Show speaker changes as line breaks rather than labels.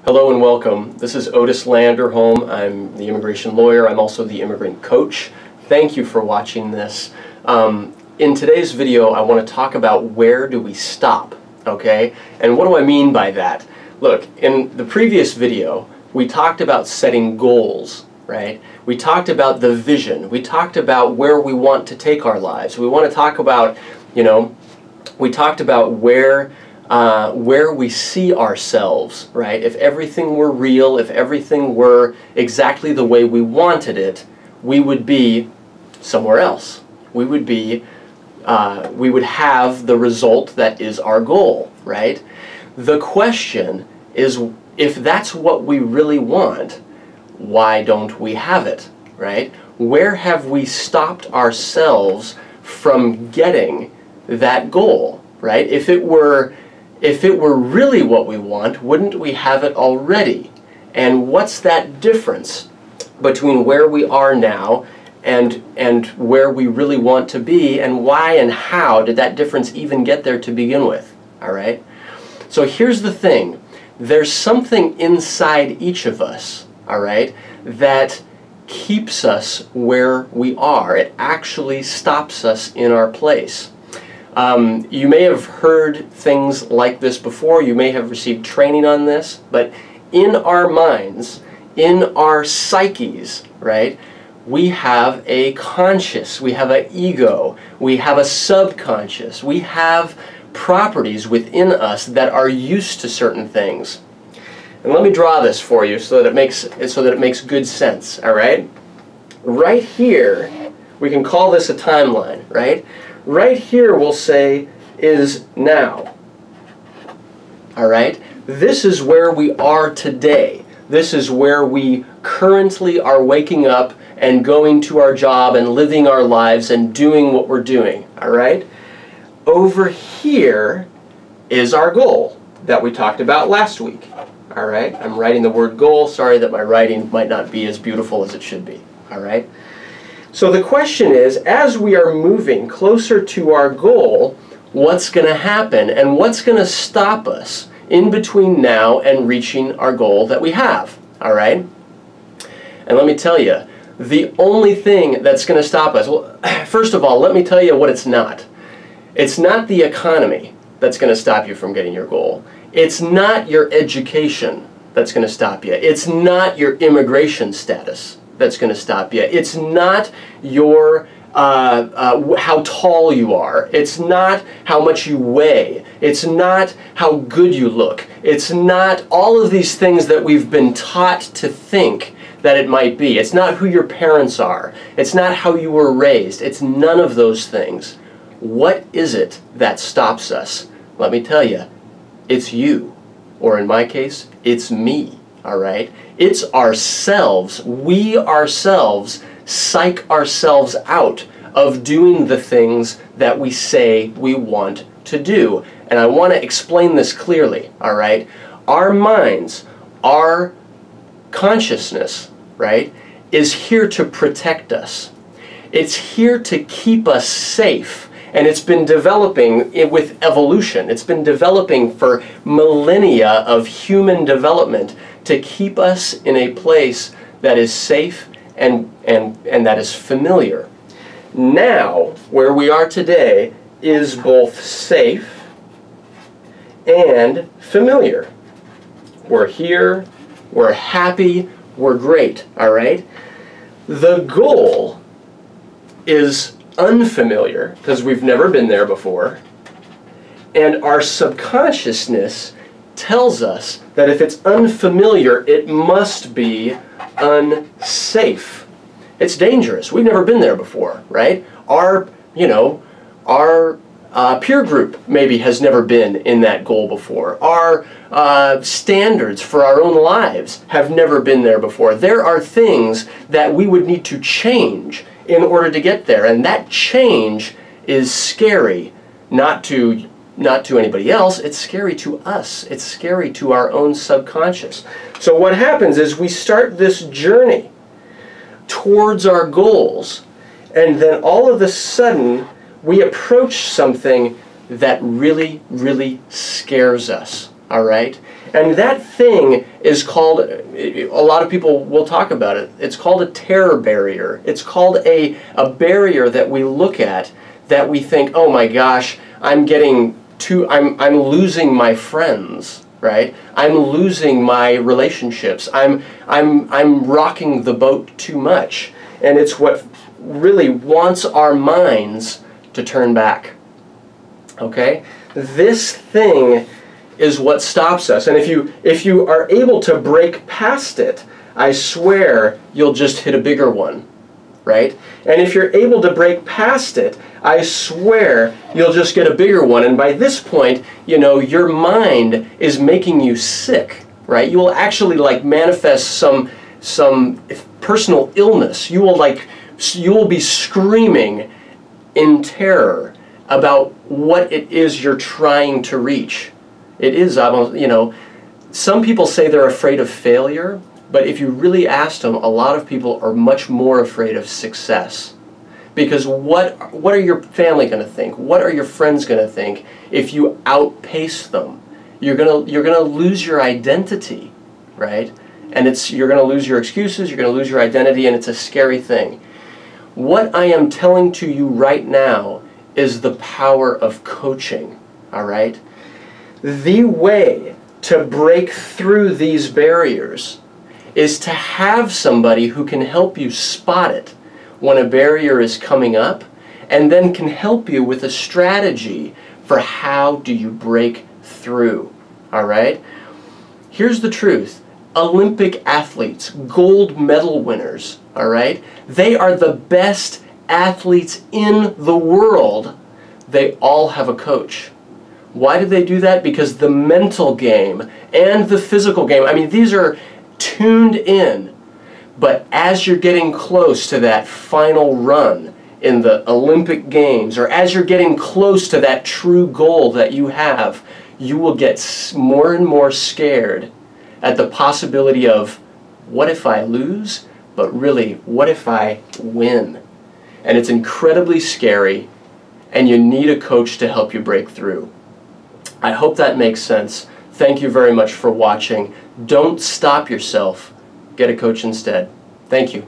Hello and welcome. This is Otis Landerholm. I'm the immigration lawyer. I'm also the immigrant coach. Thank you for watching this. In today's video, I want to talk about where do we stop, okay? And what do I mean by that? Look, in the previous video, we talked about setting goals, right? We talked about the vision. We talked about where we want to take our lives. We want to talk about, we talked about where we see ourselves, right? If everything were real, if everything were exactly the way we wanted it, we would be somewhere else. We would have the result that is our goal, right? The question is, if that's what we really want, why don't we have it, right? Where have we stopped ourselves from getting that goal, right? If it were really what we want, wouldn't we have it already? And what's that difference between where we are now and where we really want to be, and why and how did that difference even get there to begin with? All right? So here's the thing. There's something inside each of us, all right, that keeps us where we are. It actually stops us in our place. You may have heard things like this before, you may have received training on this, but in our minds, in our psyches, right, we have a conscious, we have an ego, we have a subconscious, we have properties within us that are used to certain things. And let me draw this for you so that it makes good sense, all right? Right here, we can call this a timeline, right? Right here we'll say is now. All right? This is where we are today. This is where we currently are waking up and going to our job and living our lives and doing what we're doing. All right? Over here is our goal that we talked about last week. All right? I'm writing the word goal. Sorry that my writing might not be as beautiful as it should be. All right? So the question is, as we are moving closer to our goal, what's going to happen and what's going to stop us in between now and reaching our goal that we have, all right? And let me tell you, the only thing that's going to stop us, well, first of all, let me tell you what it's not. It's not the economy that's going to stop you from getting your goal. It's not your education that's going to stop you. It's not your immigration status that's going to stop you. It's not your how tall you are. It's not how much you weigh. It's not how good you look. It's not all of these things that we've been taught to think that it might be. It's not who your parents are. It's not how you were raised. It's none of those things. What is it that stops us? Let me tell you, it's you. Or in my case, it's me. All right? It's ourselves. We ourselves psych ourselves out of doing the things that we say we want to do. And I want to explain this clearly, all right? Our minds, our consciousness, right, is here to protect us. It's here to keep us safe. And it's been developing with evolution. It's been developing for millennia of human development to keep us in a place that is safe and that is familiar. Now, where we are today is both safe and familiar. We're here, we're happy, we're great, all right? The goal is unfamiliar, because we've never been there before, and our subconsciousness tells us that if it's unfamiliar, it must be unsafe. It's dangerous. We've never been there before, right? Our peer group maybe has never been in that goal before. Our standards for our own lives have never been there before. There are things that we would need to change in order to get there, and that change is scary, not to anybody else. It's scary to us. It's scary to our own subconscious. So what happens is we start this journey towards our goals, and then all of a sudden we approach something that really, really scares us. all right? And that thing is called, a lot of people will talk about it, it's called a terror barrier. It's called a barrier that we look at that we think, oh my gosh, I'm losing my friends, right? I'm losing my relationships. I'm rocking the boat too much. And it's what really wants our minds to turn back. Okay? This thing is what stops us. And if you are able to break past it, I swear you'll just hit a bigger one, right? And if you're able to break past it, I swear you'll just get a bigger one. And by this point, you know, your mind is making you sick, right? You will actually like manifest some personal illness. You will be screaming in terror about what it is you're trying to reach. It is almost, you know, some people say they're afraid of failure, but if you really ask them, a lot of people are much more afraid of success. Because what are your family going to think? What are your friends going to think if you outpace them? You're gonna lose your identity, right? And you're going to lose your excuses, you're going to lose your identity, and it's a scary thing. What I am telling to you right now is the power of coaching, all right? The way to break through these barriers is to have somebody who can help you spot it when a barrier is coming up, and then can help you with a strategy for how do you break through, all right? Here's the truth. Olympic athletes, gold medal winners, all right? They are the best athletes in the world. They all have a coach. Why do they do that? Because the mental game and the physical game, I mean, these are tuned in. But as you're getting close to that final run in the Olympic Games, or as you're getting close to that true goal that you have, you will get more and more scared at the possibility of, what if I lose? But really, what if I win? And it's incredibly scary, and you need a coach to help you break through. I hope that makes sense. Thank you very much for watching. Don't stop yourself. Get a coach instead. Thank you.